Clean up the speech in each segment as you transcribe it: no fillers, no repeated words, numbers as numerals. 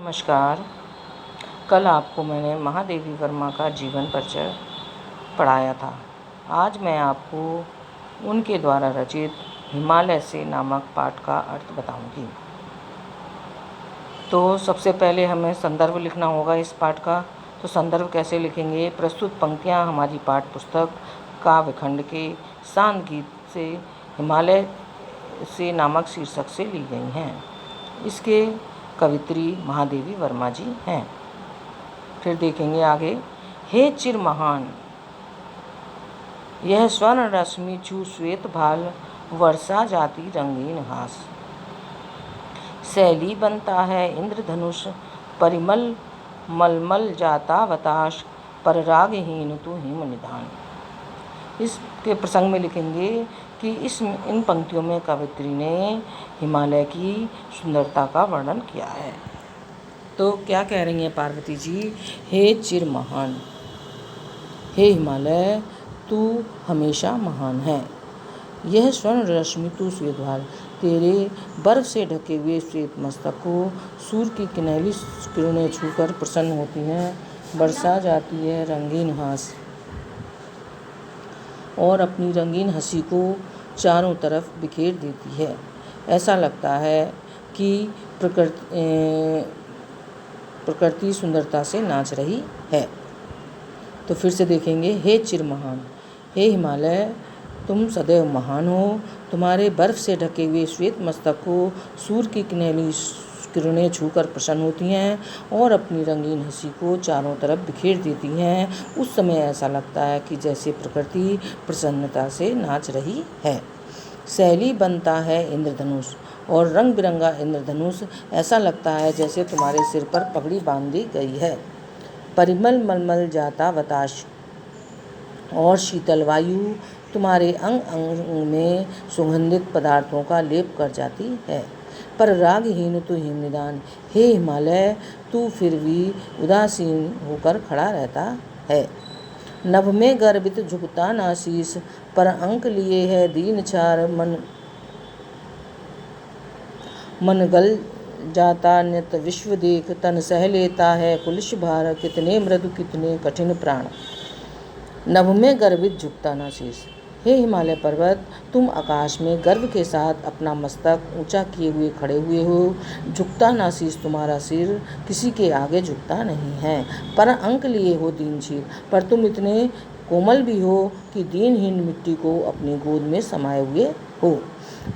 नमस्कार। कल आपको मैंने महादेवी वर्मा का जीवन परिचय पढ़ाया था। आज मैं आपको उनके द्वारा रचित हिमालय से नामक पाठ का अर्थ बताऊंगी। तो सबसे पहले हमें संदर्भ लिखना होगा इस पाठ का। तो संदर्भ कैसे लिखेंगे? प्रस्तुत पंक्तियां हमारी पाठ पुस्तक काव्यखंड के शांत गीत से हिमालय से नामक शीर्षक से ली गई हैं। इसके कवित्री महादेवी वर्मा जी हैं। फिर देखेंगे आगे। हे चिर महान, यह स्वर्ण रश्मि छू श्वेत भाल, वर्षा जाती रंगीन घास। शैली बनता है इंद्रधनुष, परिमल मलमल जाता बताश, पर रागहीन तू हिम निधान। इसके प्रसंग में लिखेंगे कि इन पंक्तियों में कवित्री ने हिमालय की सुंदरता का वर्णन किया है। तो क्या कह रही हैं पार्वती जी? हे चिर महान, हे हिमालय तू हमेशा महान है। यह स्वर्ण रश्मि तू श्वेतभाल, तेरे बर्फ से ढके हुए श्वेत मस्तक को सूर्य की किनैली किरणें छूकर प्रसन्न होती हैं। बरसा जाती है रंगीन घास और अपनी रंगीन हंसी को चारों तरफ बिखेर देती है। ऐसा लगता है कि प्रकृति सुंदरता से नाच रही है। तो फिर से देखेंगे। हे चिर महान, हे हिमालय तुम सदैव महान हो। तुम्हारे बर्फ से ढके हुए श्वेत मस्तक को सूर्य की किनैली किरणें छूकर प्रसन्न होती हैं और अपनी रंगीन हंसी को चारों तरफ बिखेर देती हैं। उस समय ऐसा लगता है कि जैसे प्रकृति प्रसन्नता से नाच रही है। शैली बनता है इंद्रधनुष, और रंग बिरंगा इंद्रधनुष ऐसा लगता है जैसे तुम्हारे सिर पर पगड़ी बांध दी गई है। परिमल मलमल जाता बताश, और शीतल वायु तुम्हारे अंग अंग में सुगंधित पदार्थों का लेप कर जाती है। पर रागहीन तू हिम निदान, हे हिमालय तू फिर भी उदासीन होकर खड़ा रहता है। नभ में गर्वित झुकता ना शीस, पर अंक लिए है दीन छार। मन गल जाता नित विश्व देख, तन सह लेता है कुलिश भार। कितने मृदु कितने कठिन प्राण, नभ में गर्वित झुकता ना शीस। हे हिमालय पर्वत, तुम आकाश में गर्व के साथ अपना मस्तक ऊंचा किए हुए खड़े हुए हो। झुकता ना शीस, तुम्हारा सिर किसी के आगे झुकता नहीं है। पर अंक लिए हो दीनशील, पर तुम इतने कोमल भी हो कि दीनहीन मिट्टी को अपनी गोद में समाये हुए हो।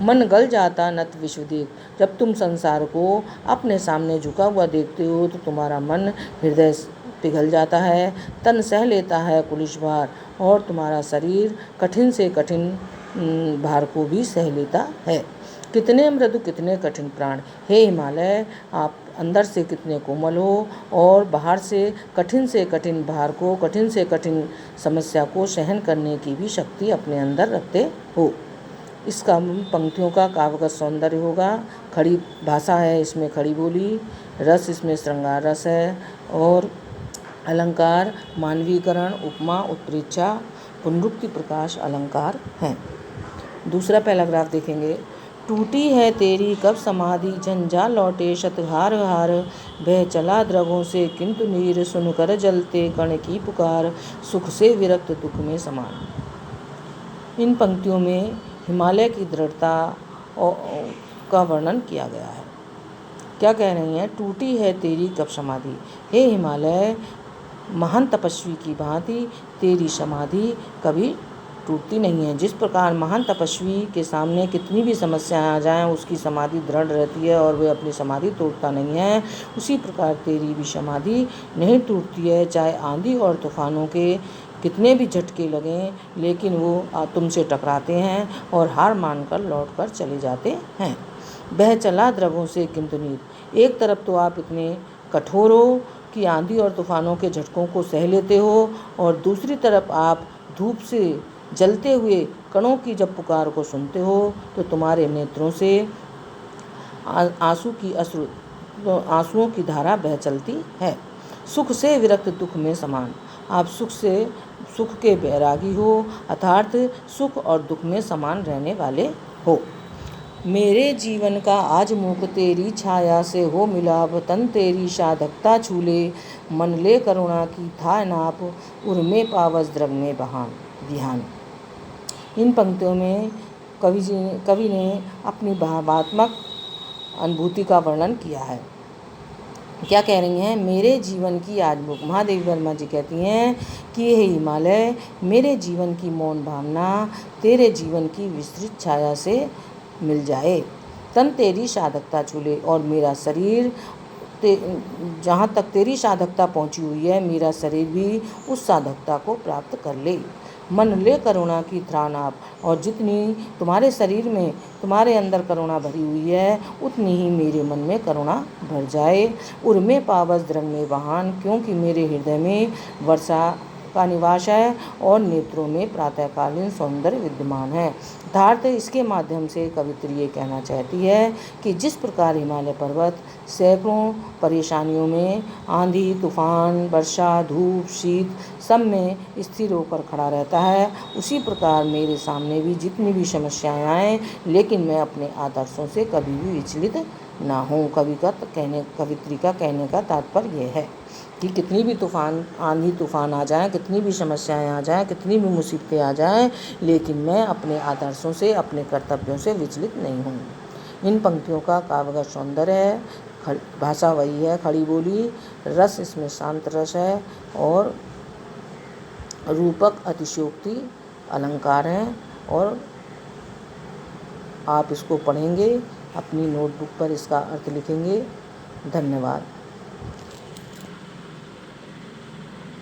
मन गल जाता नत विश्व देख, जब तुम संसार को अपने सामने झुका हुआ देखते हो तो तुम्हारा मन हृदय पिघल जाता है। तन सह लेता है कुलिश भार, और तुम्हारा शरीर कठिन से कठिन भार को भी सह लेता है। कितने मृदु कितने कठिन प्राण, हे हिमालय आप अंदर से कितने कोमल हो और बाहर से कठिन भार को, कठिन से कठिन समस्या को सहन करने की भी शक्ति अपने अंदर रखते हो। इसका पंक्तियों का काव्यगत सौंदर्य होगा। खड़ी भाषा है इसमें, खड़ी बोली। रस इसमें श्रृंगार रस है, और अलंकार मानवीकरण, उपमा, उत्प्रेक्षा, पुनरुक्ति, प्रकाश अलंकार हैं। दूसरा पैराग्राफ देखेंगे। टूटी है तेरी कब समाधि, झंझा लौटे शतहार हार। बह चला द्रवों से किंतु नीर, सुनकर जलते कण की पुकार। सुख से विरक्त दुख में समान। इन पंक्तियों में हिमालय की दृढ़ता का वर्णन किया गया है। क्या कह रही हैं? टूटी है तेरी कब समाधि, हे हिमालय महान तपस्वी की भांति तेरी समाधि कभी टूटती नहीं है। जिस प्रकार महान तपस्वी के सामने कितनी भी समस्याएं आ जाएं, उसकी समाधि दृढ़ रहती है और वे अपनी समाधि तोड़ता नहीं है, उसी प्रकार तेरी भी समाधि नहीं टूटती है। चाहे आंधी और तूफानों के कितने भी झटके लगें, लेकिन वो तुमसे टकराते हैं और हार मानकर लौटकर चले जाते हैं। बह चला द्रवों से किंतु नीर, एक तरफ तो आप इतने कठोर हो कि आंधी और तूफानों के झटकों को सह लेते हो, और दूसरी तरफ आप धूप से जलते हुए कणों की जब पुकार को सुनते हो तो तुम्हारे नेत्रों से आंसुओं की धारा बह चलती है। सुख से विरक्त दुख में समान, आप सुख के बैरागी हो, अर्थात सुख और दुख में समान रहने वाले हो। मेरे जीवन का आज मुख तेरी छाया से हो मिलाप, तन तेरी साधकता छूले, मन ले करुणा की था नाप, उर्मे पावस द्रग में बहान बिहान। इन पंक्तियों में कवि ने अपनी भावात्मक अनुभूति का वर्णन किया है। क्या कह रही हैं? मेरे जीवन की आजमुख। महादेवी वर्मा जी कहती हैं कि हे हिमालय, मेरे जीवन की मौन भावना तेरे जीवन की विस्तृत छाया से मिल जाए, तन तेरी साधकता छूले, और मेरा शरीर जहाँ तक तेरी साधकता पहुँची हुई है, मेरा शरीर भी उस साधकता को प्राप्त कर ले। मन ले करुणा की त्राण आप, और जितनी तुम्हारे शरीर में, तुम्हारे अंदर करुणा भरी हुई है, उतनी ही मेरे मन में करुणा भर जाए। उर्मे पावस द्रंग में बहान, क्योंकि मेरे हृदय में वर्षा का निवास है और नेत्रों में प्रातःकालीन सौंदर्य विद्यमान है। अर्थात इसके माध्यम से कवित्री ये कहना चाहती है कि जिस प्रकार हिमालय पर्वत सैकड़ों परेशानियों में, आंधी, तूफान, वर्षा, धूप, शीत सब में स्थिर होकर खड़ा रहता है, उसी प्रकार मेरे सामने भी जितनी भी समस्याएं आएँ, लेकिन मैं अपने आदर्शों से कभी भी विचलित ना हूँ। कवित्री का कहने का तात्पर्य यह है कि कितनी भी आंधी तूफान आ जाएं, कितनी भी समस्याएं आ जाएं, कितनी भी मुसीबतें आ जाएं, लेकिन मैं अपने आदर्शों से, अपने कर्तव्यों से विचलित नहीं हूँ। इन पंक्तियों का काव्यगत सौंदर्य है, भाषा वही है खड़ी बोली, रस इसमें शांत रस है, और रूपक अतिशयोक्ति अलंकार हैं। और आप इसको पढ़ेंगे, अपनी नोटबुक पर इसका अर्थ लिखेंगे। धन्यवाद।